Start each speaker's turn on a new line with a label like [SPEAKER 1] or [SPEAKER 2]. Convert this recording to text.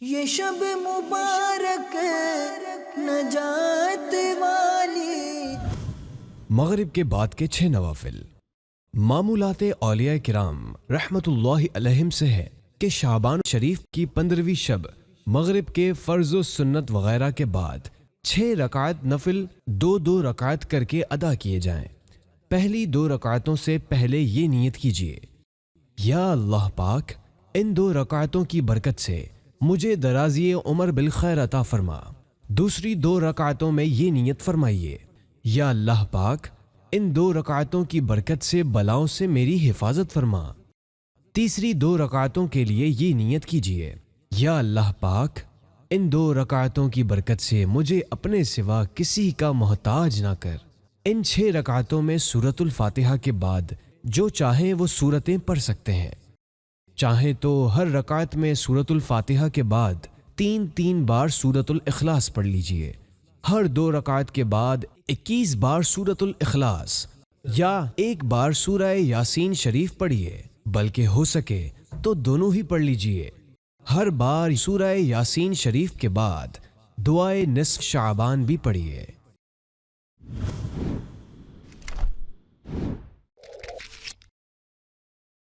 [SPEAKER 1] یہ شب مبارک نجات والی۔
[SPEAKER 2] مغرب کے بعد کے 6 نوافل۔ معمولات اولیاء کرام رحمت اللہ علیہم سے ہے کہ شعبان شریف کی 15ویں شب مغرب کے فرض و سنت وغیرہ کے بعد 6 رکعت نفل 2 رکعت کر کے ادا کیے جائیں۔ پہلی 2 رکعتوں سے پہلے یہ نیت کیجیے، یا اللہ پاک ان 2 رکعتوں کی برکت سے مجھے درازی عمر بالخیر عطا فرما۔ دوسری 2 رکعتوں میں یہ نیت فرمائیے، یا اللہ پاک ان 2 رکعتوں کی برکت سے بلاؤں سے میری حفاظت فرما۔ تیسری 2 رکعتوں کے لیے یہ نیت کیجیے، یا اللہ پاک ان 2 رکعتوں کی برکت سے مجھے اپنے سوا کسی کا محتاج نہ کر۔ ان 6 رکعتوں میں سورۃ الفاتحہ کے بعد جو چاہیں وہ سورتیں پڑھ سکتے ہیں۔ چاہیں تو ہر رکعت میں سورۃ الفاتحہ کے بعد 3 بار سورۃ الاخلاص پڑھ لیجئے۔ ہر 2 رکعت کے بعد 21 بار سورۃ الاخلاص یا 1 بار سورہ یاسین شریف پڑھیے، بلکہ ہو سکے تو دونوں ہی پڑھ لیجئے۔ ہر بار سورہ یاسین شریف کے بعد دعائے نصف شعبان بھی پڑھیے۔